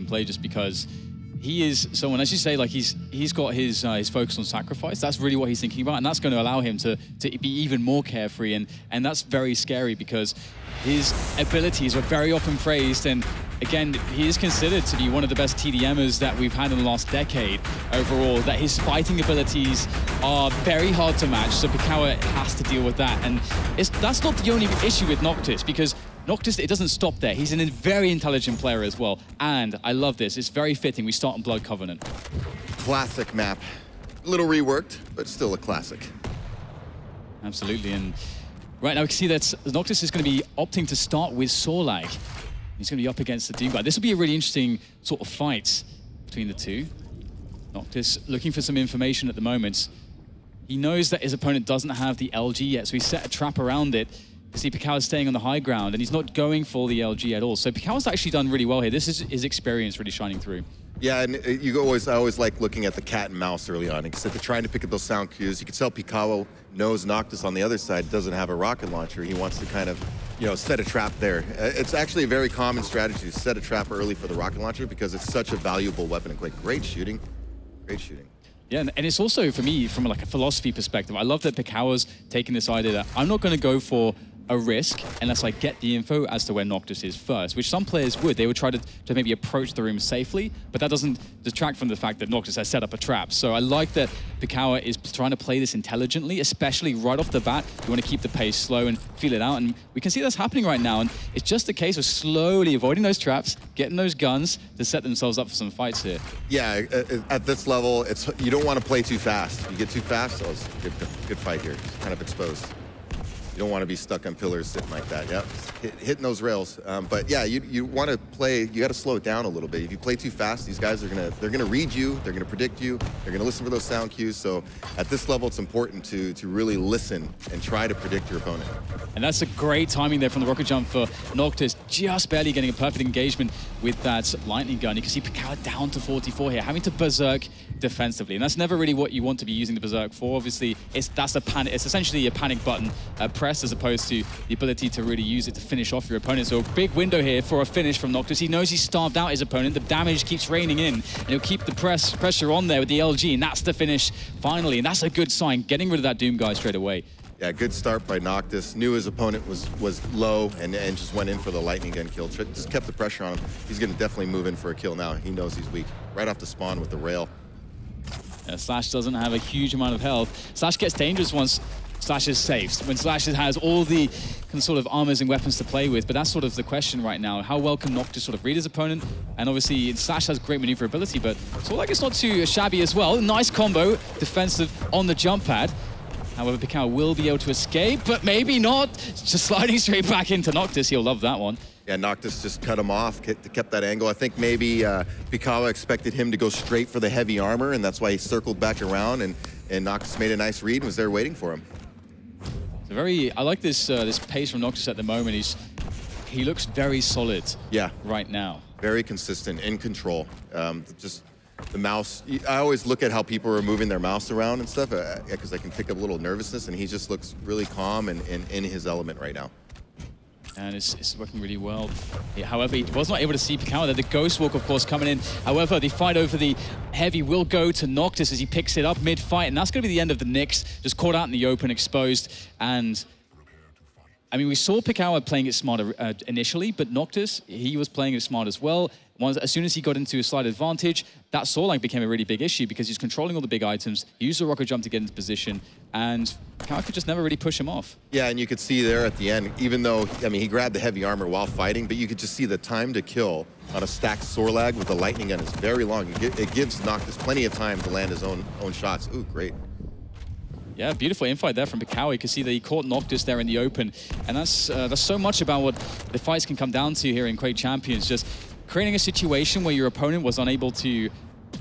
play, just because he is someone, as you say, like he's got his focus on sacrifice. That's really what he's thinking about, and that's going to allow him to be even more carefree, and that's very scary because his abilities are very often praised, and again, he is considered to be one of the best TDMers that we've had in the last decade overall, that his fighting abilities are very hard to match, so Pkall has to deal with that. And that's not the only issue with Noctis, because Noctis, it doesn't stop there. He's a very intelligent player as well. And I love this. It's very fitting. We start on Blood Covenant. Classic map. A little reworked, but still a classic. Absolutely. And right now we can see that Noctis is going to be opting to start with Sorlag. He's going to be up against the Doom guy. This will be a really interesting sort of fight between the two. Noctis looking for some information at the moment. He knows that his opponent doesn't have the LG yet, so he set a trap around it. You see Pkall is staying on the high ground, and he's not going for the LG at all. So Pkall's actually done really well here. This is his experience really shining through. Yeah, and I always like looking at the cat and mouse early on. Instead of trying to pick up those sound cues, you can tell Pkall knows Noctis on the other side doesn't have a rocket launcher. He wants to kind of, set a trap there. It's actually a very common strategy to set a trap early for the rocket launcher because it's such a valuable weapon in Quake. Great shooting, great shooting. Yeah, and it's also, for me, from like a philosophy perspective, I love that Pkall's taking this idea that I'm not going to go for a risk unless I get the info as to where Noctis is first, which some players would. They would try to maybe approach the room safely, but that doesn't detract from the fact that Noctis has set up a trap. So I like that Pkall is trying to play this intelligently, especially right off the bat. You want to keep the pace slow and feel it out, and we can see that's happening right now, and it's just a case of slowly avoiding those traps, getting those guns to set themselves up for some fights here. Yeah, at this level, you don't want to play too fast. You get too fast, so it's a good fight here. It's kind of exposed. You don't want to be stuck on pillars sitting like that. Yep, hitting those rails. But yeah, you want to play. You got to slow it down a little bit. If you play too fast, these guys they're gonna read you. They're gonna predict you. They're gonna listen for those sound cues. So at this level, it's important to really listen and try to predict your opponent. And that's a great timing there from the rocket jump for Noctis, just barely getting a perfect engagement with that lightning gun. You can see Pkall down to 44 here, having to berserk defensively, and that's never really what you want to be using the berserk for. Obviously, it's essentially a panic button press as opposed to the ability to really use it to finish off your opponent. So a big window here for a finish from Noctis. He knows he's starved out his opponent. The damage keeps raining in, and he'll keep the pressure on there with the LG, and that's the finish finally. And that's a good sign, getting rid of that Doom guy straight away. Yeah, good start by Noctis. Knew his opponent was low and just went in for the lightning gun kill. Just kept the pressure on him. He's going to definitely move in for a kill now. He knows he's weak. Right off the spawn with the rail. Slash doesn't have a huge amount of health. Slash gets dangerous once Slash is safe, when Slash has all the sort of armors and weapons to play with, but that's sort of the question right now. How well can Noctis sort of read his opponent? And obviously Slash has great maneuverability, but Sorlag is not too shabby as well. Nice combo, defensive on the jump pad. However, Pkall will be able to escape, but maybe not. Just sliding straight back into Noctis. He'll love that one. Yeah, Noctis just cut him off, kept that angle. I think maybe Pkall expected him to go straight for the heavy armor, and that's why he circled back around, and Noctis made a nice read and was there waiting for him. So I like this this pace from Noctis at the moment. He looks very solid. Yeah, right now. Very consistent, in control. Just the mouse. I always look at how people are moving their mouse around and stuff because I can pick up a little nervousness, and he just looks really calm and in his element right now. And it's working really well. However, he was not able to see Pkall there. The Ghost Walk, of course, coming in. However, the fight over the heavy will go to Noctis as he picks it up mid-fight, and that's going to be the end of the Nyx. Just caught out in the open, exposed, and I mean, we saw Pkall playing it smarter initially, but Noctis, he was playing it smart as well. As soon as he got into a slight advantage, that Sorlag became a really big issue because he's controlling all the big items. He used the rocket jump to get into position, and Pkall could just never really push him off. Yeah, and you could see there at the end, even though, I mean, he grabbed the heavy armor while fighting, but you could just see the time to kill on a stacked Sorlag with the lightning gun is very long. It gives Noctis plenty of time to land his own shots. Ooh, great. Yeah, beautiful infight there from Pkall. You can see that he caught Noctis there in the open. And that's so much about what the fights can come down to here in Quake Champions. Just creating a situation where your opponent was unable to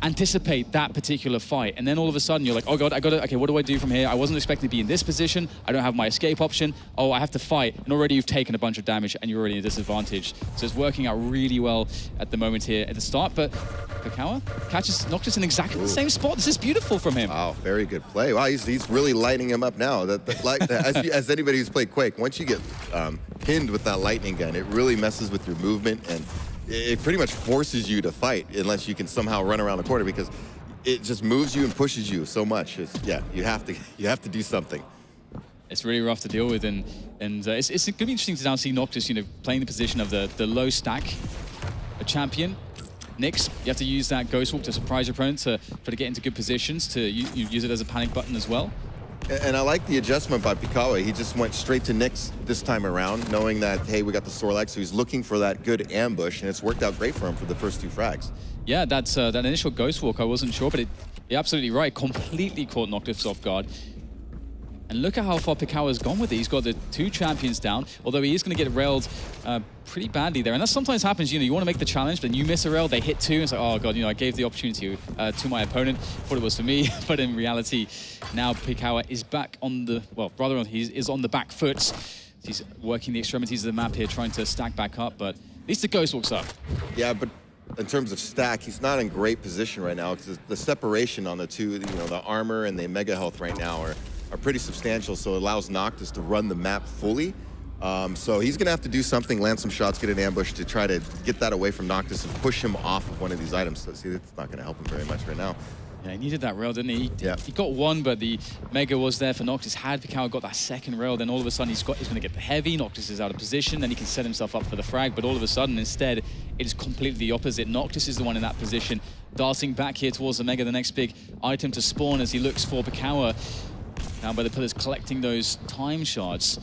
anticipate that particular fight. And then all of a sudden you're like, oh God, okay, what do I do from here? I wasn't expecting to be in this position. I don't have my escape option. Oh, I have to fight. And already you've taken a bunch of damage and you're already at a disadvantage. So it's working out really well at the moment here at the start. But Pkall catches Noctis in exactly the same spot. This is beautiful from him. Wow, very good play. Wow, he's really lighting him up now. As anybody who's played Quake, once you get pinned with that lightning gun, it really messes with your movement, and it pretty much forces you to fight unless you can somehow run around the corner, because it just moves you and pushes you so much. Yeah, you have to do something. It's really rough to deal with, and it's going to be interesting to now see Noctis, playing the position of the low stack, a champion. Nyx, you have to use that Ghost Walk to surprise your opponent, to try to get into good positions, to use it as a panic button as well. And I like the adjustment by Pkall. He just went straight to Nyx this time around, knowing that, hey, we got the Sorlag, so he's looking for that good ambush, and it's worked out great for him for the first 2 frags. Yeah, that's that initial Ghost Walk, I wasn't sure, but you're absolutely right. Completely caught Noctis off guard. And look at how far Pikawa's gone with it. He's got the 2 champions down, although he is going to get railed pretty badly there. And that sometimes happens, you want to make the challenge, then you miss a rail, they hit 2, and it's like, oh God, I gave the opportunity to my opponent, thought it was for me, but in reality, now Pikawa is back on the, well, rather, he is on the back foot. He's working the extremities of the map here, trying to stack back up, but at least the Ghost Walk's up. Yeah, but in terms of stack, he's not in great position right now, because the separation on the 2, the armor and the mega health right now are pretty substantial, so it allows Noctis to run the map fully. So he's going to have to do something, land some shots, get an ambush to try to get that away from Noctis and push him off of one of these items. So see, it's not going to help him very much right now. Yeah, he needed that rail, didn't he? Yeah. He got 1, but the Mega was there for Noctis. Had Pkall got that 2nd rail, then all of a sudden he's going to get the heavy. Noctis is out of position, then he can set himself up for the frag, but all of a sudden, instead, it is completely the opposite. Noctis is the one in that position, darting back here towards the Mega, the next big item to spawn as he looks for Pkall. Down by the pillars, collecting those time shards.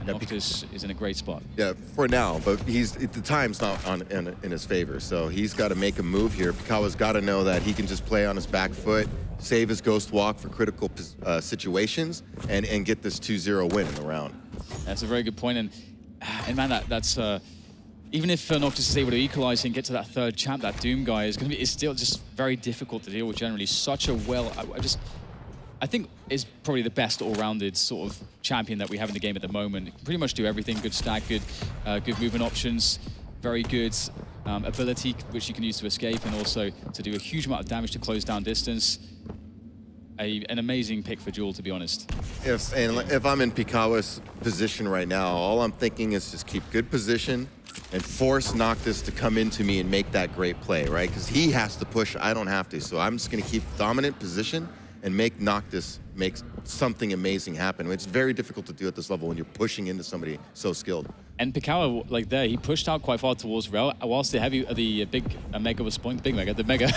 And Noctis is in a great spot. Yeah, for now, but the time's not in his favor, so he's got to make a move here. Pikawa's got to know that he can just play on his back foot, save his Ghost Walk for critical situations, and get this 2-0 win in the round. That's a very good point, and man, that's even if Noctis is able to equalize and get to that 3rd champ, that Doom guy is still just very difficult to deal with. Generally, such a I think is probably the best all-rounded sort of champion that we have in the game at the moment. Can pretty much do everything. Good stack, good movement options, very good ability, which you can use to escape, and also to do a huge amount of damage to close down distance. An amazing pick for duel, to be honest. If I'm in Pikawa's position right now, all I'm thinking is just keep good position and force Noctis to come into me and make that great play, right? Because he has to push, I don't have to. So I'm just going to keep dominant position and make Noctis make something amazing happen. It's very difficult to do at this level when you're pushing into somebody so skilled. And Pkall, like there, he pushed out quite far towards rail, whilst the big Mega was spawning. The Mega,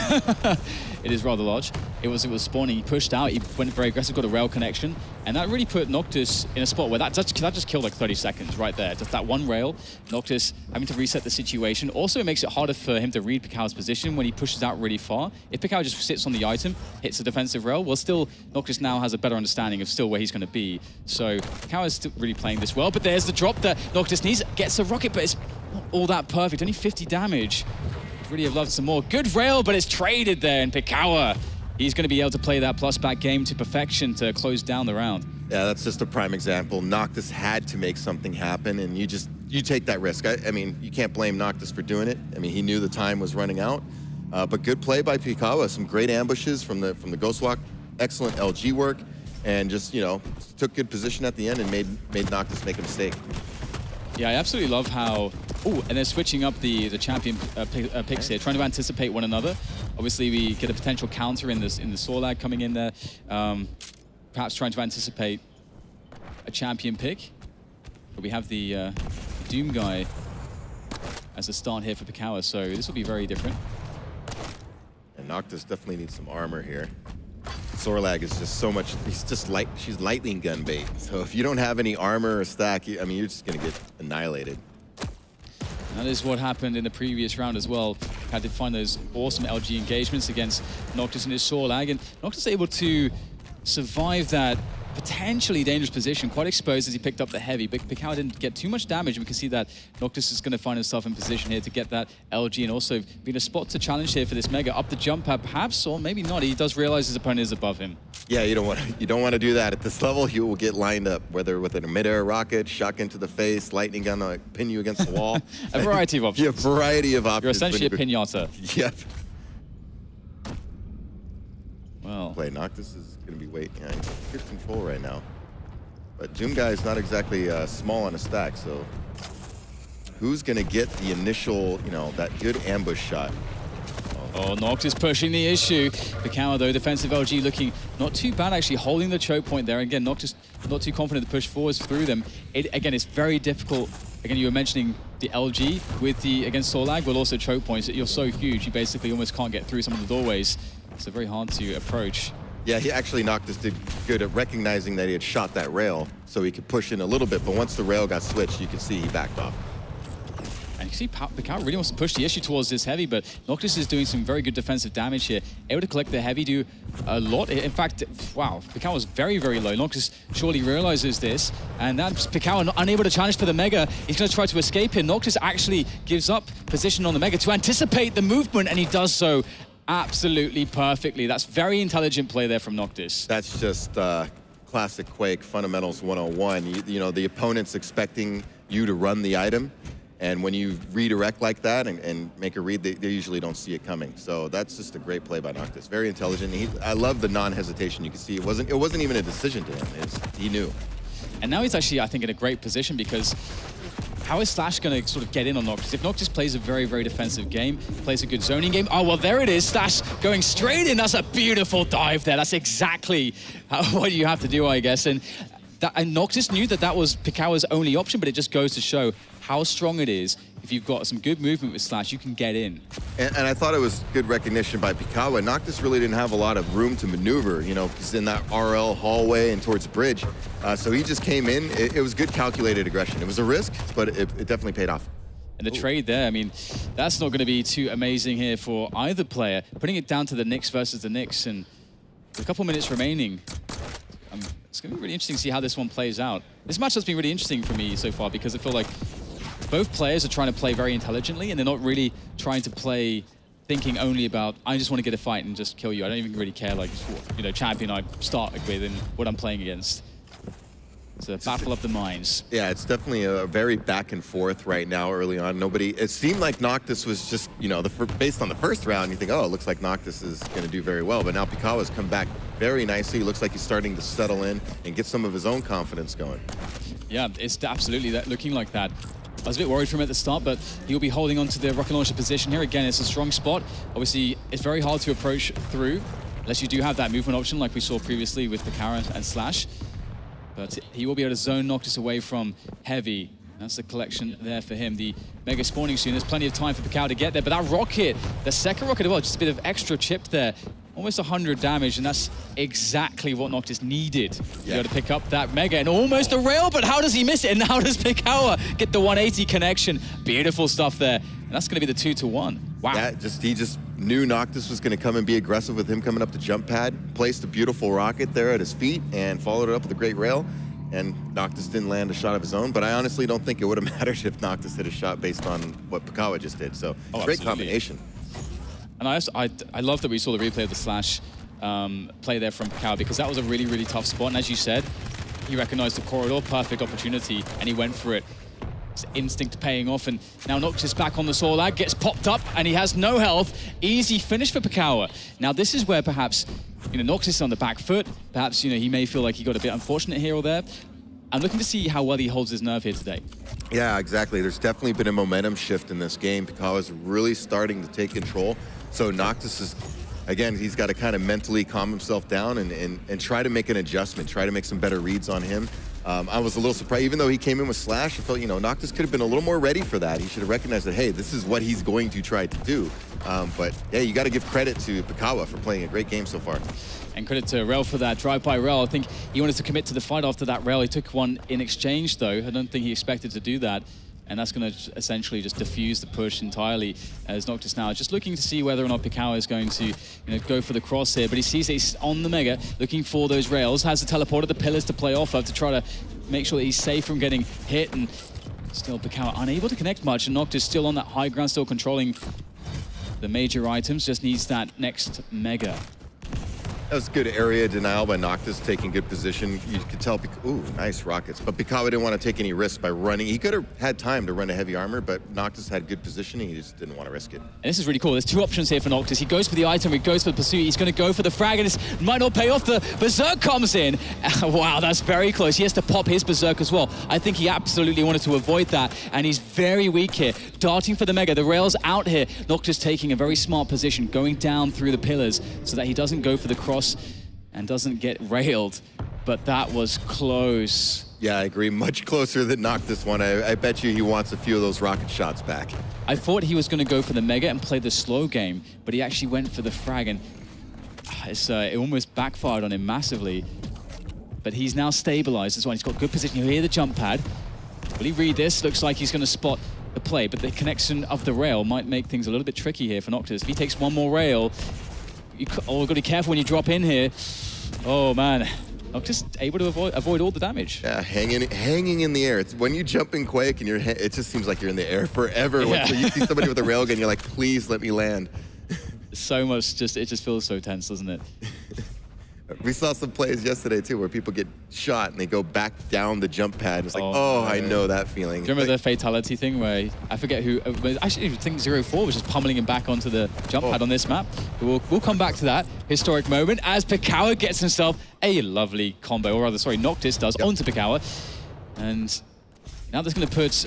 it is rather large. It was spawning. He pushed out. He went very aggressive, got a rail connection, and that really put Noctis in a spot where that just killed like 30 seconds right there. Just that one rail, Noctis having to reset the situation. Also, it makes it harder for him to read Pkall's position when he pushes out really far. If Pkall just sits on the item, hits a defensive rail, well, still Noctis now has a better understanding of still where he's going to be. So Pkall is still really playing this well. But there's the drop that Noctis needs. Gets a rocket, but it's not all that perfect. Only 50 damage. Really have loved some more. Good rail, but it's traded there. And Pkall, he's going to be able to play that plus back game to perfection to close down the round. Yeah, that's just a prime example. Noctis had to make something happen, and you take that risk. I mean, you can't blame Noctis for doing it. I mean, he knew the time was running out. But good play by Pkall. Some great ambushes from the Ghost Walk. Excellent LG work, and just took good position at the end and made Noctis make a mistake. Yeah, I absolutely love how... Oh, and they're switching up the champion picks here, trying to anticipate one another. Obviously, we get a potential counter in the Sorlag coming in there. Perhaps trying to anticipate a champion pick. But we have the Doom guy as a start here for Pkall, so this will be very different. And Noctis definitely needs some armor here. Sorlag is just so much, she's lightning gun bait. So if you don't have any armor or stack, I mean, you're just gonna get annihilated. That is what happened in the previous round as well. Had to find those awesome LG engagements against Noctis and his Sorlag, and Noctis able to survive that potentially dangerous position, quite exposed as he picked up the heavy, but Pkall didn't get too much damage, and we can see that Noctis is going to find himself in position here to get that LG, and also being a spot to challenge here for this Mega, up the jump pad perhaps, or maybe not. He does realize his opponent is above him. Yeah, you don't want to do that at this level. You will get lined up, whether with a mid-air rocket, shotgun to the face, lightning gun to pin you against the wall. A variety of options. Yeah, a variety of options. You're essentially a pinata. Yep. Well, play Noctis is going to be waiting. Yeah, he's in good control right now. But Doom guy is not exactly small on a stack, so who's going to get the initial, you know, that good ambush shot. Oh, Noctis pushing the issue. Pkall, though, defensive LG looking not too bad, actually, holding the choke point there. Again, Noctis not too confident to push forwards through them. Again, it's very difficult. Again, you were mentioning the LG with the against Sorlag, but also choke points. You're so huge, you basically almost can't get through some of the doorways. So very hard to approach. Yeah, he actually, Noctis did good at recognizing that he had shot that rail, so he could push in a little bit, but once the rail got switched, you could see he backed off. And you see Pkall really wants to push the issue towards this heavy, but Noctis is doing some very good defensive damage here. Able to collect the heavy, do a lot. In fact, wow, Pkall was very, very low. Noctis surely realizes this, and that's Pkall unable to challenge for the Mega. He's going to try to escape here. Noctis actually gives up position on the Mega to anticipate the movement, and he does so absolutely perfectly. That's very intelligent play there from Noctis. That's just classic Quake fundamentals 101. You know, the opponent's expecting you to run the item, and when you redirect like that and make a read, they usually don't see it coming. So that's just a great play by Noctis. Very intelligent. I love the non-hesitation. You can see it wasn't even a decision to him. He knew. And now he's actually, I think, in a great position, because how is Slash going to sort of get in on Noctis? If Noctis plays a very, very defensive game, plays a good zoning game, oh, well, there it is. Slash going straight in. That's a beautiful dive there. That's exactly what you have to do, I guess. And Noctis knew that was Pikawa's only option, but it just goes to show how strong it is. If you've got some good movement with Slash, you can get in. And I thought it was good recognition by Pikawa. Noctis really didn't have a lot of room to maneuver, you know, because in that RL hallway and towards the bridge. So he just came in. It was good calculated aggression. It was a risk, but it definitely paid off. And the trade there, I mean, that's not going to be too amazing here for either player. Putting it down to the Knicks versus the Knicks, and with a couple minutes remaining, it's going to be really interesting to see how this one plays out. This match has been really interesting for me so far, because I feel like both players are trying to play very intelligently, and they're not really trying to play thinking only about, I just want to get a fight and just kill you. I don't even really care, like, what, you know, champion I start with and what I'm playing against. It's a battle of the minds. Yeah, it's definitely a very back and forth right now early on. It seemed like Noctis was just, you know, based on the first round, you think, oh, it looks like Noctis is going to do very well. But now Pikawa's come back very nicely. It looks like he's starting to settle in and get some of his own confidence going. Yeah, it's absolutely looking like that. I was a bit worried for him at the start, but he'll be holding on to the rocket launcher position here. Again, it's a strong spot. Obviously, it's very hard to approach through, unless you do have that movement option like we saw previously with Pkall and Slash. But he will be able to zone Noctis away from heavy. That's the collection there for him. The Mega spawning soon. There's plenty of time for Pkall to get there, but that rocket, the second rocket as well, just a bit of extra chip there. Almost 100 damage, and that's exactly what Noctis needed to be able to pick up that Mega. And almost a rail, but how does he miss it? And how does Pkall get the 180 connection? Beautiful stuff there. And that's going to be the 2-1. Wow. Yeah, he just knew Noctis was going to come and be aggressive with him coming up the jump pad, placed a beautiful rocket there at his feet, and followed it up with a great rail. And Noctis didn't land a shot of his own, but I honestly don't think it would have mattered if Noctis hit a shot based on what Pikawa just did. So, great combination. And I love that we saw the replay of the Slash play there from Pkall, because that was a really, really tough spot. And as you said, he recognized the corridor, perfect opportunity, and he went for it. His instinct paying off, and now Noctis back on the Sorlag, gets popped up, and he has no health. Easy finish for Pkall. Now this is where perhaps, you know, Noctis is on the back foot. Perhaps, you know, he may feel like he got a bit unfortunate here or there. I'm looking to see how well he holds his nerve here today. Yeah, exactly. There's definitely been a momentum shift in this game. Pkall is really starting to take control. So Noctis is, again, he's got to kind of mentally calm himself down and try to make an adjustment, try to make some better reads on him. I was a little surprised, even though he came in with Slash, I felt, you know, Noctis could have been a little more ready for that. He should have recognized that, hey, this is what he's going to try to do. But yeah, you got to give credit to Pikawa for playing a great game so far. And credit to Rel for that drive-by Rel. I think he wanted to commit to the fight after that Rel. He took one in exchange, though. I don't think he expected to do that. And that's going to essentially just diffuse the push entirely, as Noctis now is just looking to see whether or not Pkall is going to, you know, go for the cross here. But he sees that he's on the Mega, looking for those rails, has the teleporter, the pillars to play off of to try to make sure that he's safe from getting hit. And still Pkall unable to connect much, and Noctis still on that high ground, still controlling the major items, just needs that next Mega. That was good area denial by Noctis, taking good position. You could tell, ooh, nice rockets. But Pkall didn't want to take any risks by running. He could have had time to run a heavy armor, but Noctis had good positioning. He just didn't want to risk it. And this is really cool. There's two options here for Noctis. He goes for the item, he goes for the pursuit. He's going to go for the frag, and it might not pay off. The Berserk comes in. Wow, that's very close. He has to pop his Berserk as well. I think he absolutely wanted to avoid that, and he's very weak here. Darting for the Mega. The rail's out here. Noctis taking a very smart position, going down through the pillars so that he doesn't go for the cross and doesn't get railed, but that was close. Yeah, I agree. Much closer than Noctis one. I bet you he wants a few of those rocket shots back. I thought he was going to go for the Mega and play the slow game, but he actually went for the frag, and it almost backfired on him massively. But he's now stabilized as well. He's got good position. You hear the jump pad. Will he read this? Looks like he's going to spot the play, but the connection of the rail might make things a little bit tricky here for Noctis. If he takes one more rail, you've got to be careful when you drop in here. Oh, man. Noctis able to avoid all the damage. Yeah, hanging in the air. It's when you jump in Quake, and it just seems like you're in the air forever. Yeah. When you see somebody with a railgun, you're like, please let me land. So much, it just feels so tense, doesn't it? We saw some plays yesterday, too, where people get shot and they go back down the jump pad. It's like, oh, I know that feeling. Do you remember the fatality thing where, I forget who, actually I think 04 was just pummeling him back onto the jump pad on this map. We'll come back to that historic moment as Pkall gets himself a lovely combo, or rather, sorry, Noctis does, onto Pkall. And now that's going to put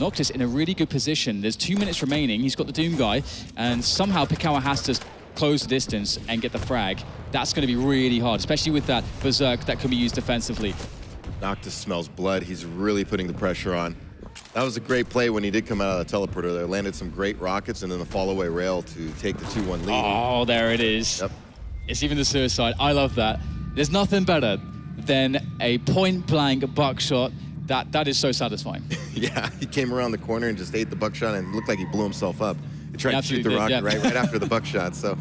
Noctis in a really good position. There's 2 minutes remaining. He's got the Doom guy, and somehow Pkall has to close the distance and get the frag. That's going to be really hard, especially with that Berserk that can be used defensively. Noctis smells blood. He's really putting the pressure on. That was a great play when he did come out of the teleporter there. Landed some great rockets and then the fall-away rail to take the 2-1 lead. Oh, there it is. Yep. It's even the suicide. I love that. There's nothing better than a point-blank buckshot. That is so satisfying. Yeah, he came around the corner and just ate the buckshot and looked like he blew himself up. He tried to shoot the rocket right after the buckshot. So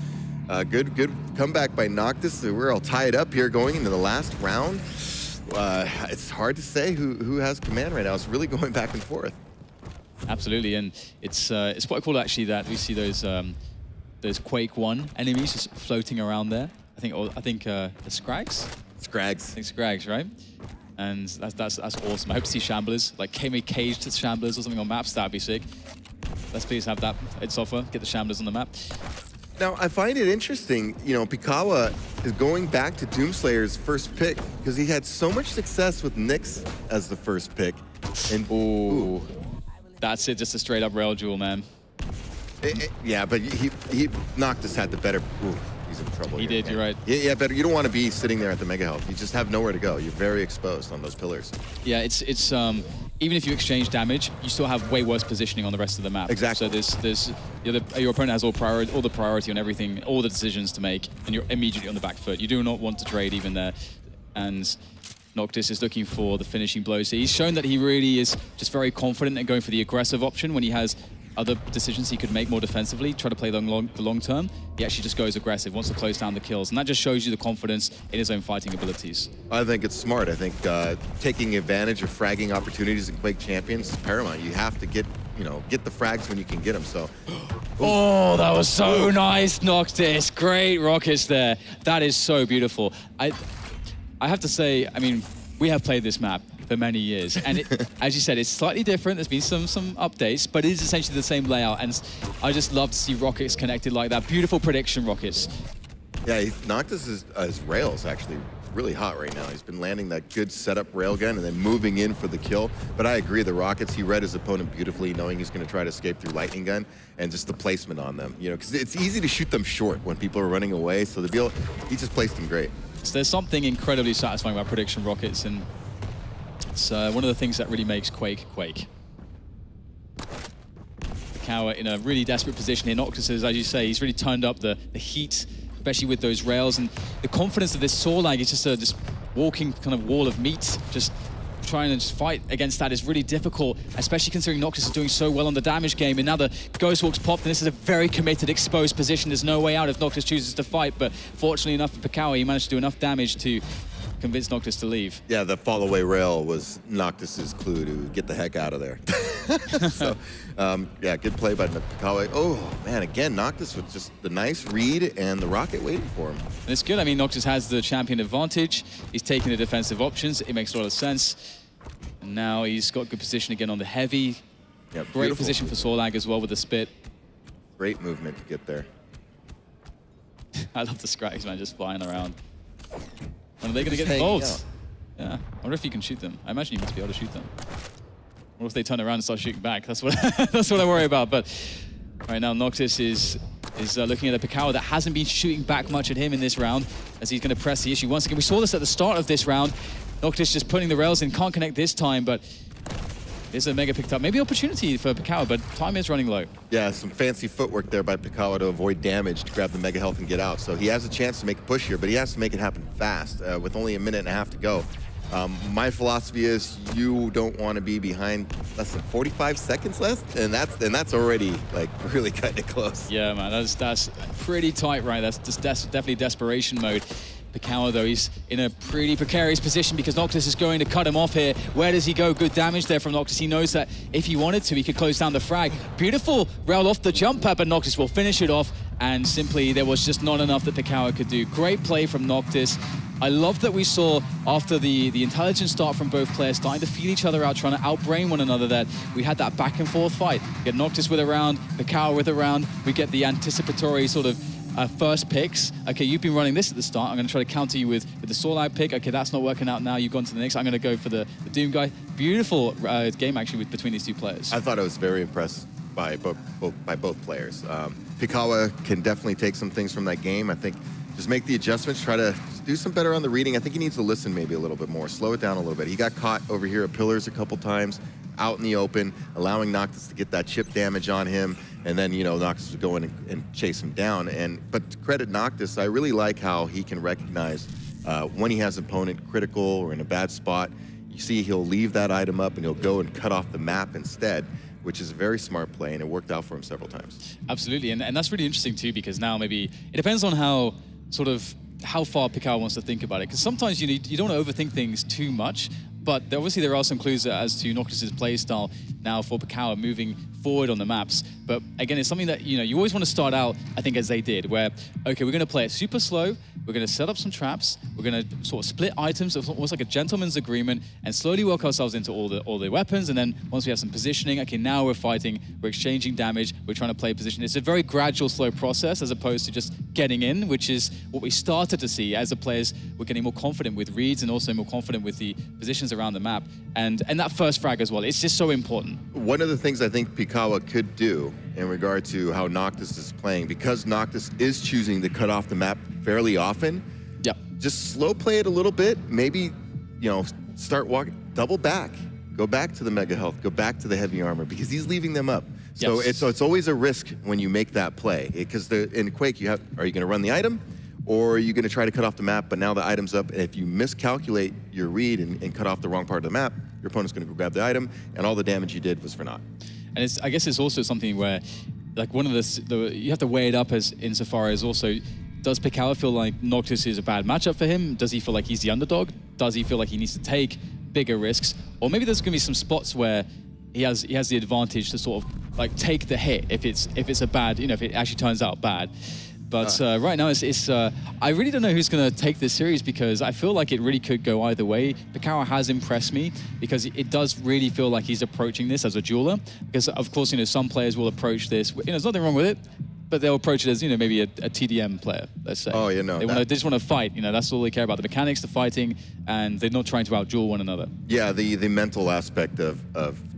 good comeback by Noctis. We're all tied up here going into the last round. It's hard to say who has command right now. It's really going back and forth. Absolutely, and it's quite cool actually that we see those Quake 1 enemies just floating around there. I think the Scrags? Scrags. I think Scrags, right? And that's awesome. I hope to see Shamblers, like caged Shamblers or something on maps. That'd be sick. Let's please have that its offer. Get the Shamblers on the map. Now, I find it interesting, you know, Pikawa is going back to Doomslayer's first pick because he had so much success with Nyx as the first pick. And ooh. That's it, just a straight up rail duel, man. Yeah, but Noctis had the better. Ooh, he's in trouble. He did, you're right. Yeah, better. You don't want to be sitting there at the Mega Health. You just have nowhere to go. You're very exposed on those pillars. Yeah, it's even if you exchange damage, you still have way worse positioning on the rest of the map. Exactly. So your opponent has all the priority on everything, all the decisions to make, and you're immediately on the back foot. You do not want to trade even there. And Noctis is looking for the finishing blows. So he's shown that he really is just very confident in going for the aggressive option when he has other decisions he could make more defensively, try to play the long term. He actually just goes aggressive, wants to close down the kills, and that just shows you the confidence in his own fighting abilities. I think it's smart. I think taking advantage of fragging opportunities in Quake Champions is paramount. You have to get the frags when you can get them. So, oh, that was so nice, Noctis. Great rockets there. That is so beautiful. I have to say, I mean, we have played this map for many years, and as you said, it's slightly different. There's been some updates, but it is essentially the same layout, and I just love to see rockets connected like that. Beautiful prediction rockets. Yeah, Noctis his rail's actually really hot right now. He's been landing that good setup railgun and then moving in for the kill. But I agree, the rockets, he read his opponent beautifully, knowing he's going to try to escape through lightning gun, and just the placement on them. You know, because it's easy to shoot them short when people are running away. So he just placed them great. So there's something incredibly satisfying about prediction rockets, and it's one of the things that really makes Quake. Pkall in a really desperate position here. Noctis, as you say, he's really turned up the heat, especially with those rails, and the confidence of this Sorlag is just a walking kind of wall of meat. Just trying to just fight against that is really difficult, especially considering Noctis is doing so well on the damage game, and now the Ghost Walk's popped, and this is a very committed, exposed position. There's no way out if Noctis chooses to fight, but fortunately enough for Pkall, he managed to do enough damage to convince Noctis to leave. Yeah, the fall-away rail was Noctis's clue to get the heck out of there. So, yeah, good play by Pkall. Oh, man, again, Noctis with just the nice read and the rocket waiting for him. And it's good. I mean, Noctis has the champion advantage. He's taking the defensive options. It makes a lot of sense. And now he's got good position again on the heavy. Yep, great beautiful position for Sorlag as well with the spit. Great movement to get there. I love the Scrags, man, just flying around. And are they going to get involved? Yeah. I wonder if you can shoot them. I imagine you must be able to shoot them. Or if they turn around and start shooting back. That's what that's what I worry about. But right now, Noctis is looking at a Pkall that hasn't been shooting back much at him in this round, as he's going to press the issue once again. We saw this at the start of this round. Noctis just putting the rails in, can't connect this time, but there's a mega picked up. Maybe opportunity for Pkall, but time is running low. Yeah, some fancy footwork there by Pkall to avoid damage, to grab the mega health and get out. So he has a chance to make a push here, but he has to make it happen fast with only a minute and a half to go. My philosophy is you don't want to be behind less than 45 seconds left, and that's already like really kind of close. Yeah, man, that's pretty tight, right? That's just definitely desperation mode. Pkall, though, he's in a pretty precarious position because Noctis is going to cut him off here. Where does he go? Good damage there from Noctis. He knows that if he wanted to, he could close down the frag. Beautiful rail off the jump pad, but Noctis will finish it off. And simply, there was just not enough that Pkall could do. Great play from Noctis. I love that we saw, after the intelligent start from both players, starting to feel each other out, trying to outbrain one another, that we had that back and forth fight. We get Noctis with a round, Pkall with a round. We get the anticipatory sort of first picks. Okay, you've been running this at the start. I'm going to try to counter you with the Sorlag pick. Okay, that's not working out now. You've gone to the next. I'm going to go for the Doom guy. Beautiful game, actually, between these two players. I thought I was very impressed by both players. Pikawa can definitely take some things from that game. I think just make the adjustments, try to do some better on the reading. I think he needs to listen maybe a little bit more, slow it down a little bit. He got caught over here at pillars a couple times, out in the open, allowing Noctis to get that chip damage on him, and then, you know, Noctis would go in and chase him down. But to credit Noctis, I really like how he can recognize when he has an opponent critical or in a bad spot. You see he'll leave that item up and he'll go and cut off the map instead, which is a very smart play, and it worked out for him several times. Absolutely, and that's really interesting too, because now maybe it depends on how far Pkall wants to think about it, because sometimes you don't want to overthink things too much, but obviously there are some clues as to Noctis' play style now for Pkall moving forward on the maps. But again, it's something that you always want to start out, I think, as they did, where, okay, we're going to play it super slow, we're going to set up some traps, we're going to sort of split items, almost like a gentleman's agreement, and slowly work ourselves into all the weapons, and then once we have some positioning, okay, now we're fighting, we're exchanging damage, we're trying to play position. It's a very gradual, slow process, as opposed to just getting in, which is what we started to see as the players were getting more confident with reads and also more confident with the positions around the map. And that first frag as well, it's just so important. One of the things I think Pikawa could do in regard to how Noctis is playing, because Noctis is choosing to cut off the map fairly often, just slow play it a little bit, maybe, start walking, double back, go back to the mega health, go back to the heavy armor, because he's leaving them up. So it's always a risk when you make that play, because in Quake, are you going to run the item, or are you going to try to cut off the map, but now the item's up, and if you miscalculate your read and cut off the wrong part of the map, your opponent's going to go grab the item, and all the damage you did was for naught. And I guess it's also something where, like, one of you have to weigh it up insofar as also, does Pkall feel like Noctis is a bad matchup for him? Does he feel like he's the underdog? Does he feel like he needs to take bigger risks? Or maybe there's going to be some spots where he has the advantage to sort of like take the hit if it's a bad, if it actually turns out bad. But right now, I really don't know who's going to take this series, because I feel like it really could go either way. Pkall has impressed me because it does really feel like he's approaching this as a dueler. Because, of course, some players will approach this. There's nothing wrong with it, but they'll approach it as, maybe a TDM player, let's say. Oh, they just want to fight. That's all they care about. The mechanics, the fighting, and they're not trying to out-duel one another. Yeah, the mental aspect of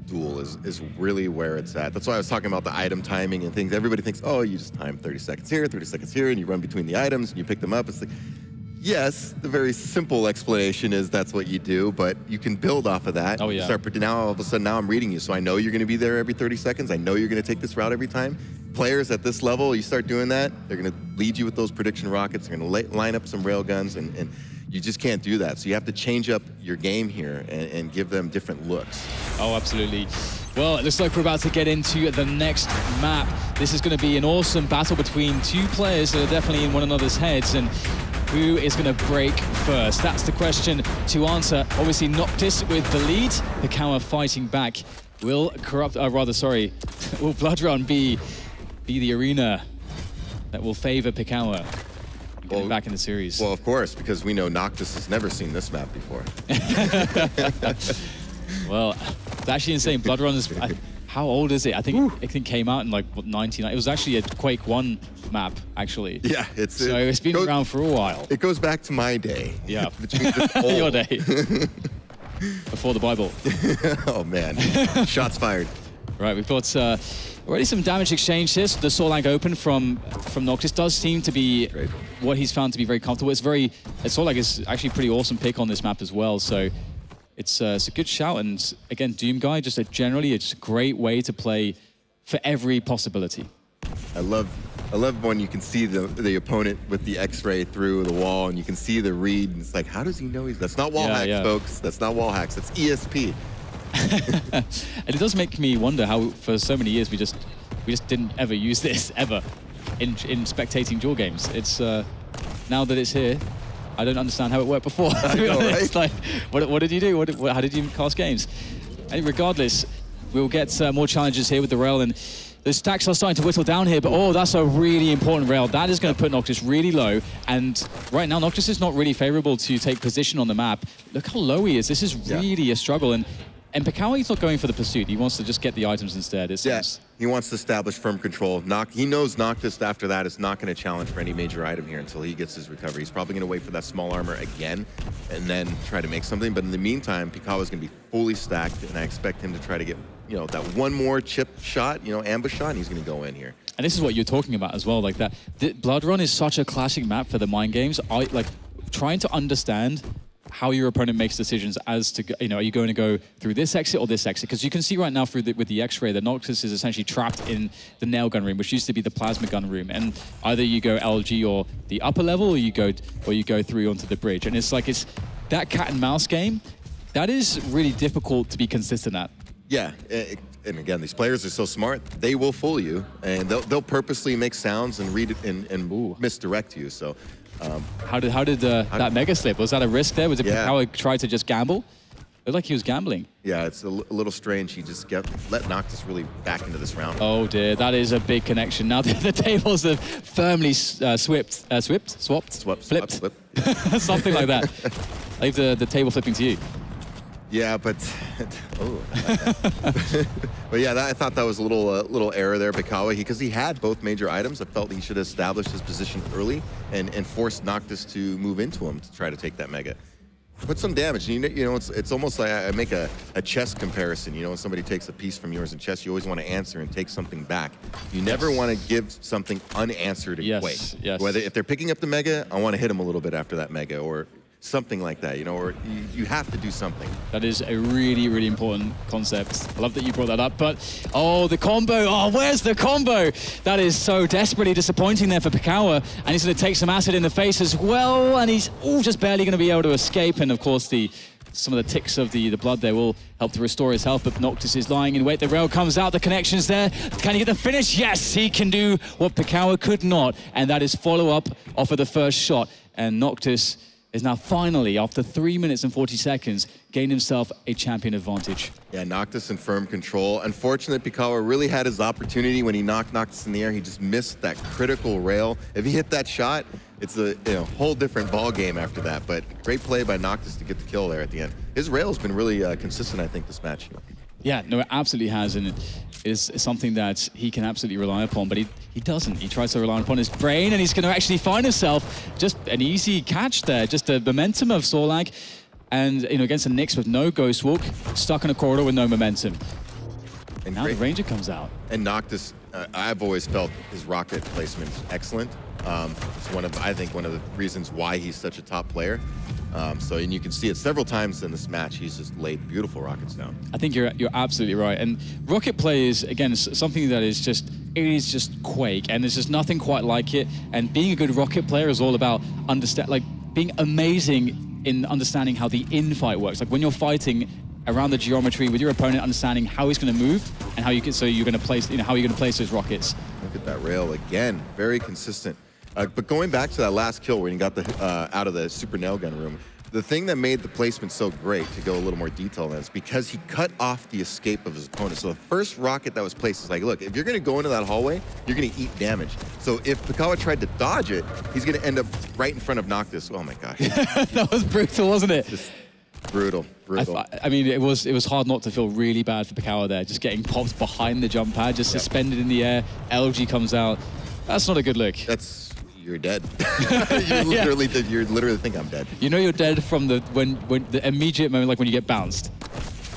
duel is really where it's at. That's why I was talking about the item timing and things. Everybody thinks, oh, you just time 30 seconds here, 30 seconds here, and you run between the items and you pick them up. It's like, yes, the very simple explanation is that's what you do, but you can build off of that. Oh, yeah. Now all of a sudden, now I'm reading you, so I know you're going to be there every 30 seconds. I know you're going to take this route every time. Players at this level, you start doing that, they're going to lead you with those prediction rockets. They're going to line up some rail guns, and you just can't do that. So you have to change up your game here and give them different looks. Oh, absolutely. Well, it looks like we're about to get into the next map. This is going to be an awesome battle between two players that are definitely in one another's heads, and who is going to break first? That's the question to answer. Obviously, Noctis with the lead, Pkall fighting back Will will Blood Run be the arena that will favor Pkall getting back in the series? Well, of course, because we know Noctis has never seen this map before. Well, it's actually insane. Blood Run is... How old is it? I think it came out in like, what, 99? It was actually a Quake 1 map, actually. Yeah, it's been around for a while. It goes back to my day. Yeah. Your day. Before the Bible. Oh, man. Shots fired. Right, we've got already some damage exchange here. So the Sorlag Open from Noctis does seem to be what he's found to be very comfortable. Sorlag is actually a pretty awesome pick on this map as well. So it's a good shout. And again, Doomguy, just generally, it's a great way to play for every possibility. I love when you can see the opponent with the X-ray through the wall, and you can see the read. And it's like, how does he know that's not wall hacks, folks. That's not wall hacks. That's ESP. And it does make me wonder how, for so many years, we just didn't ever use this ever in spectating duel games. It's now that it's here, I don't understand how it worked before. I know, right? It's like, what did you do? How did you cast games? And regardless, we'll get more challenges here with the rail, and the stacks are starting to whittle down here, but oh, that's a really important rail. That is going to put Noctis really low, and right now Noctis is not really favorable to take position on the map. Look how low he is. This is really a struggle, and Pkall, he's not going for the pursuit. He wants to just get the items instead. Yes, he wants to establish firm control. He knows Noctis after that is not going to challenge for any major item here until he gets his recovery. He's probably going to wait for that small armor again and then try to make something. But in the meantime, Pkall is going to be fully stacked, and I expect him to try to get, that one more chip shot, ambush shot, and he's going to go in here. And this is what you're talking about as well, like that. Blood Run is such a classic map for the mind games. Trying to understand how your opponent makes decisions as to, are you going to go through this exit or this exit? Because you can see right now with the X-ray that Noctis is essentially trapped in the nail gun room, which used to be the plasma gun room. And either you go LG or the upper level, or you go through onto the bridge. And it's that cat and mouse game that is really difficult to be consistent at. Yeah, and again, these players are so smart; they will fool you, and they'll purposely make sounds and read it and misdirect you. So. How did that mega slip? Was that a risk there? Was it Pkall tried to just gamble? It looked like he was gambling. Yeah, it's a little strange. He just let Noctis really back into this round. Oh dear, that is a big connection. Now the tables have firmly flipped, something like that. I leave the table flipping to you. Yeah, but but yeah, I thought that was a little error there, Pikawa, because he had both major items. I felt he should have established his position early and forced Noctis to move into him to try to take that mega. Put some damage. It's almost like I make a chess comparison. When somebody takes a piece from yours in chess, you always want to answer and take something back. You never want to give something unanswered in Quake. Yes. Whether if they're picking up the mega, I want to hit them a little bit after that mega, or something like that, or you have to do something. That is a really, really important concept. I love that you brought that up, but oh, the combo, oh, where's the combo? That is so desperately disappointing there for Pkall, and he's going to take some acid in the face as well, and he's just barely going to be able to escape, and of course some of the ticks of the blood there will help to restore his health, but Noctis is lying in wait. The rail comes out, the connection's there. Can he get the finish? Yes, he can do what Pkall could not, and that is follow-up off of the first shot, and Noctis is now finally, after 3 minutes and 40 seconds, gained himself a champion advantage. Yeah, Noctis in firm control. Unfortunately, Pkall really had his opportunity when he knocked Noctis in the air. He just missed that critical rail. If he hit that shot, it's a whole different ball game after that. But great play by Noctis to get the kill there at the end. His rail has been really consistent, I think, this match. Yeah, no, it absolutely has, and it is something that he can absolutely rely upon, but he doesn't. He tries to rely upon his brain, and he's going to actually find himself just an easy catch there, just the momentum of Sorlag, and against the Nyx with no Ghost Walk, stuck in a corridor with no momentum. And now the Ranger comes out. And Noctis, I've always felt his rocket placement excellent. It's I think one of the reasons why he's such a top player. And you can see it several times in this match. He's just laid beautiful rockets down. I think you're absolutely right. And rocket play is, again, something that is just Quake, and there's just nothing quite like it. And being a good rocket player is all about being amazing in understanding how the infight works. Like when you're fighting around the geometry with your opponent, understanding how he's going to move and how you're going to place, how you're going to place those rockets. Look at that rail again, very consistent. But going back to that last kill where he got the out of the super nail gun room, The thing that made the placement so great, to go a little more detailed on, is because he cut off the escape of his opponent. So the first rocket that was placed is like, look, if you're going to go into that hallway, you're going to eat damage. So if Pkall tried to dodge it, he's going to end up right in front of Noctis. Oh my gosh. That was brutal, wasn't it? Just brutal, brutal. I mean, it was hard not to feel really bad for Pkall there, just getting popped behind the jump pad, just suspended in the air. LG comes out. That's not a good look. You're dead. You literally think I'm dead. You know you're dead from the immediate moment, like when you get bounced.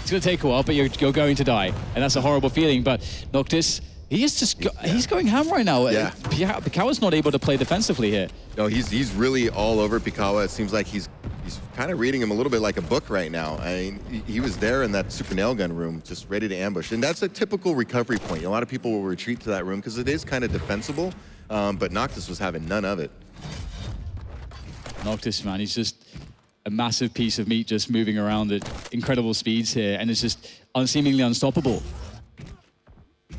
It's gonna take a while, but you're going to die, and that's a horrible feeling. But Noctis, he's going ham right now. Yeah. Pikawa's not able to play defensively here. No, he's really all over Pikawa. It seems like he's kind of reading him a little bit like a book right now. I mean, he was there in that super nail gun room, just ready to ambush, and that's a typical recovery point. A lot of people will retreat to that room because it is kind of defensible. But Noctis was having none of it. Noctis, man, he's just a massive piece of meat just moving around at incredible speeds here, and it's just seemingly unstoppable.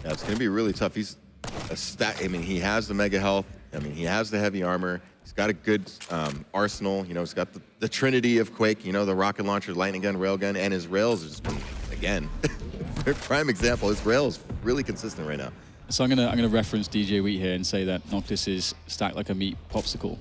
Yeah, it's going to be really tough. He's a stack. I mean, he has the mega health. I mean, he has the heavy armor. He's got a good arsenal. You know, he's got the trinity of Quake, you know, the rocket launcher, lightning gun, railgun, and his rails has been, again, prime example. His rails really consistent right now. So I'm gonna reference DJ Wheat here and say that Noctis is stacked like a meat popsicle.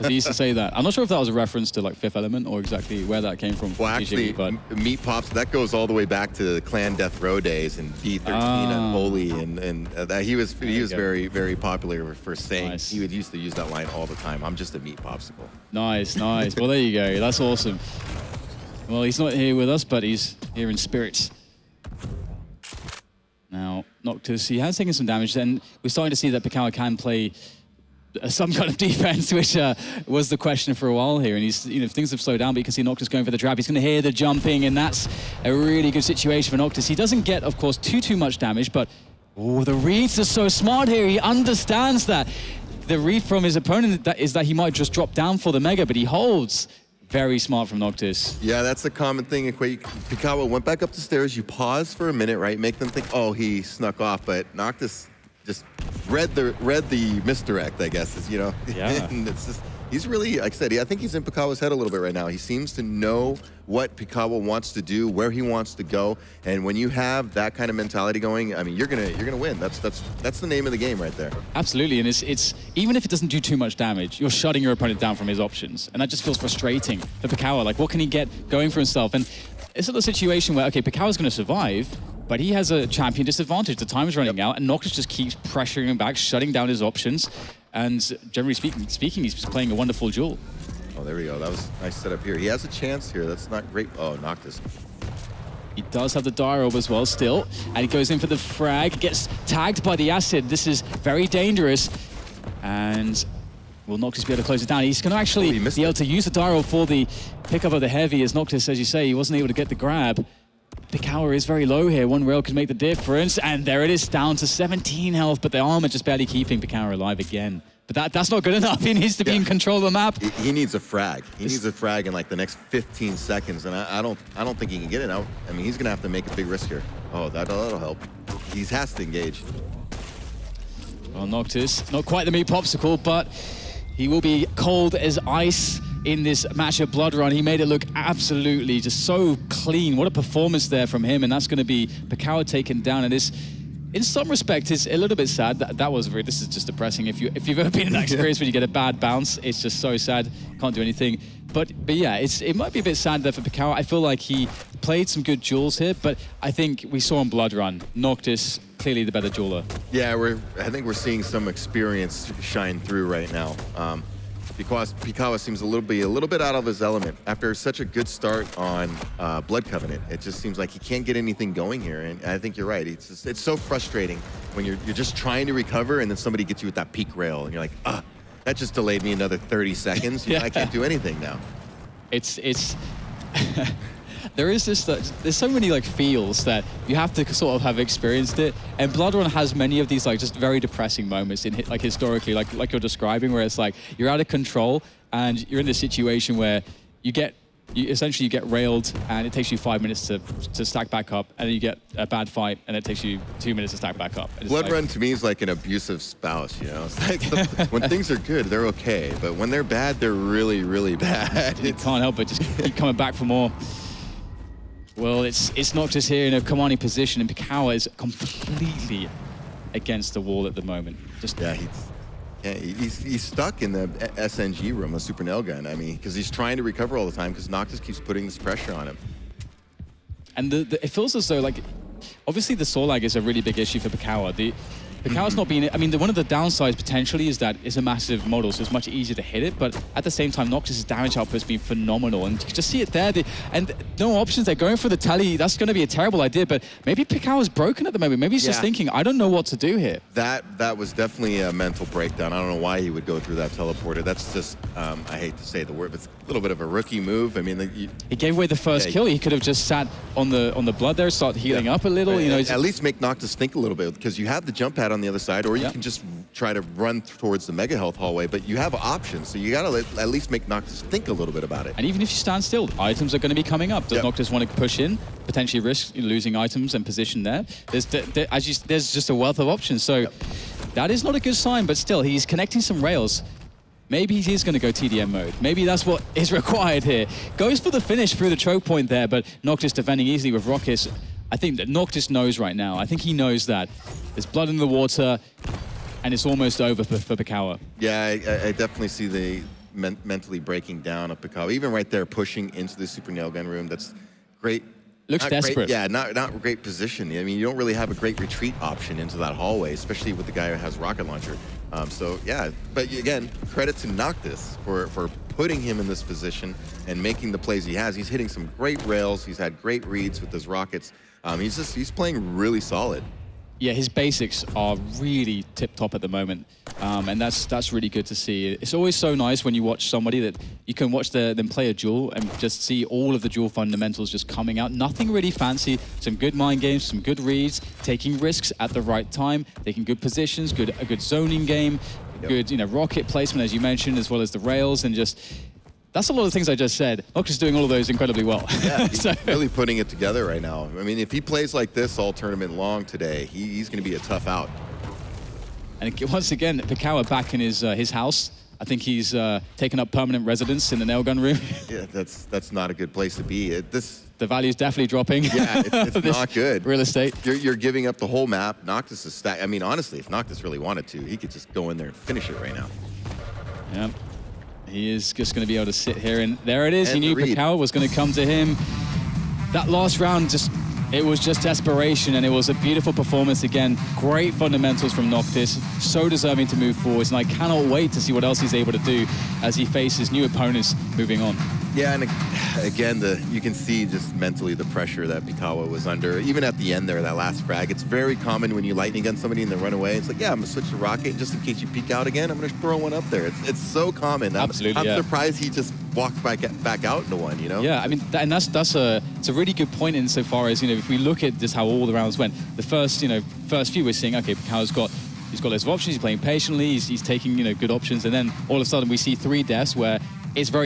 He used to say that. I'm not sure if that was a reference to like Fifth Element or exactly where that came from. Well, actually, but meat pops, that goes all the way back to the Clan Death Row days and D13 and Holy, and that he was very, very popular for saying, he would used to use that line all the time. I'm just a meat popsicle. Nice, nice. Well, there you go. That's awesome. Well, he's not here with us, but he's here in spirit. Now, Noctis, he has taken some damage, and we're starting to see that Pkall can play some kind of defense, which was the question for a while here. And he's, you know, things have slowed down, but you can see Noctis going for the trap. He's going to hear the jumping, and that's a really good situation for Noctis. He doesn't get, of course, too much damage, but the reads are so smart here. He understands that. The read from his opponent is that he might just drop down for the mega, but he holds. Very smart from Noctis. Yeah, that's a common thing in Quake. Pikawa went back up the stairs. You pause for a minute, right? Make them think, oh, he snuck off. But Noctis just read the misdirect, I guess. Is, you know. Yeah. And it's just, he's really, like I said, I think he's in Pikawa's head a little bit right now. He seems to know what Pikawa wants to do, where he wants to go, and when you have that kind of mentality going, I mean, you're gonna win. That's the name of the game right there. Absolutely, and it's even if it doesn't do too much damage, you're shutting your opponent down from his options, and that just feels frustrating for Pikawa. Like, what can he get going for himself? And it's a situation where, okay, Pikawa's going to survive, but he has a champion disadvantage. The time's running out, and Noctis just keeps pressuring him back, shutting down his options. And generally speaking, he's playing a wonderful duel. Oh, there we go. That was a nice setup here. He has a chance here. That's not great. Oh, Noctis. He does have the dire orb as well still. And he goes in for the frag, gets tagged by the acid. This is very dangerous. And will Noctis be able to close it down? He's going to actually be able to use the dire orb for the pickup of the heavy, as Noctis, as you say, he wasn't able to get the grab. Pkall is very low here. One rail could make the difference. And there it is, down to 17 health, but the armor just barely keeping Pkall alive again. But that's not good enough. He needs to be in control of the map. He needs a frag. He needs a frag in like the next 15 seconds, and I don't think he can get it out. I mean, he's gonna have to make a big risk here. Oh, that'll help. He has to engage. Well, Noctis, not quite the meat popsicle, but he will be cold as ice in this match at Blood Run. He made it look absolutely just so clean. What a performance there from him, and that's going to be Pkall taken down. And this, in some respects, it's a little bit sad. This is just depressing. If you've ever been in that experience when you get a bad bounce, it's just so sad. Can't do anything. But yeah, it might be a bit sad there for Pkall. I feel like he played some good duels here, but I think we saw on Blood Run, Noctis clearly the better dueler. Yeah, I think we're seeing some experience shine through right now. Because Pikawa seems a little bit out of his element after such a good start on Blood Covenant. It just seems like he can't get anything going here, and I think you're right. It's so frustrating when you're just trying to recover, and then somebody gets you with that peak rail, and you're like, that just delayed me another 30 seconds. Yeah. I can't do anything now. It's there's so many like feels that you have to sort of have experienced it, and Blood Run has many of these like just very depressing moments in like historically, like you're describing, where it's like you're out of control and you're in this situation where you get essentially you get railed, and it takes you 5 minutes to stack back up, and then you get a bad fight, and it takes you 2 minutes to stack back up. Blood Run to me is like an abusive spouse, you know? It's like when things are good, they're okay, but when they're bad, they're really, really bad. You can't help but just keep coming back for more. Well, it's Noctis here in a commanding position, and Pkall is completely against the wall at the moment. He's stuck in the SNG room, a super nail gun. I mean, because he's trying to recover all the time because Noctis keeps putting this pressure on him. And it feels as though, like, obviously the saw lag is a really big issue for Pkall. Pkall's not being, I mean, one of the downsides potentially is that it's a massive model, so it's much easier to hit it, but at the same time, Noctis' damage output has been phenomenal, and you can just see it there, and no options, they're going for the tally. That's going to be a terrible idea, but maybe Pkall is broken at the moment. Maybe he's just thinking, I don't know what to do here. That was definitely a mental breakdown. I don't know why he would go through that teleporter. That's just, I hate to say the word, but it's a little bit of a rookie move. I mean, he gave away the first kill. He could have just sat on the blood there, start healing up a little. You know, at least make Noctis think a little bit, because you have the jump pad on the other side, or you can just try to run towards the mega health hallway, but you have options, so you gotta at least make Noctis think a little bit about it. And even if you stand still, items are going to be coming up. Does Noctis want to push in, potentially risk losing items and position there? There's just a wealth of options, so that is not a good sign, but still, he's connecting some rails. Maybe he is going to go TDM mode. Maybe that's what is required here. Goes for the finish through the choke point there, but Noctis defending easily with rockets. I think that Noctis knows right now. I think he knows that there's blood in the water, and it's almost over for Pkall. Yeah, I definitely see the mentally breaking down of Pkall. Even right there, pushing into the super nail gun room. That's great. Looks desperate. Great, yeah, not great position. I mean, you don't really have a great retreat option into that hallway, especially with the guy who has rocket launcher. So yeah, but again, credit to Noctis for putting him in this position and making the plays he has. He's hitting some great rails. He's had great reads with his rockets. He's playing really solid. Yeah, his basics are really tip-top at the moment, and that's really good to see. It's always so nice when you watch somebody that you can watch them play a duel and just see all of the duel fundamentals just coming out. Nothing really fancy, some good mind games, some good reads, taking risks at the right time, taking good positions, a good zoning game, good rocket placement, as you mentioned, as well as the rails, and just... That's a lot of things I just said. Noctis doing all of those incredibly well. Yeah, he's really putting it together right now. I mean, if he plays like this all tournament long today, he's going to be a tough out. And once again, Pkall back in his house. I think he's taken up permanent residence in the nail gun room. Yeah, that's not a good place to be. The value's definitely dropping. Yeah, it's not good. Real estate. You're giving up the whole map. Noctis is stacked. I mean, honestly, if Noctis really wanted to, he could just go in there and finish it right now. Yeah. He is just going to be able to sit here, and there it is. And he knew Pkall was going to come to him. That last round, it was just desperation, and it was a beautiful performance again. Great fundamentals from Noctis, so deserving to move forwards, and I cannot wait to see what else he's able to do as he faces new opponents moving on. Yeah, and again, you can see just mentally the pressure that Pikawa was under. Even at the end there, that last frag, it's very common when you lightning gun somebody and they run away. It's like, yeah, I'm going to switch to rocket, and just in case you peek out again, I'm going to throw one up there. It's so common. Absolutely, I'm surprised he just walked back out into one, you know? Yeah, I mean, it's a really good point insofar as, if we look at just how all the rounds went, the first few we're seeing, okay, Pikawa's got loads of options, he's playing patiently, he's taking, good options, and then all of a sudden we see 3 deaths where it's very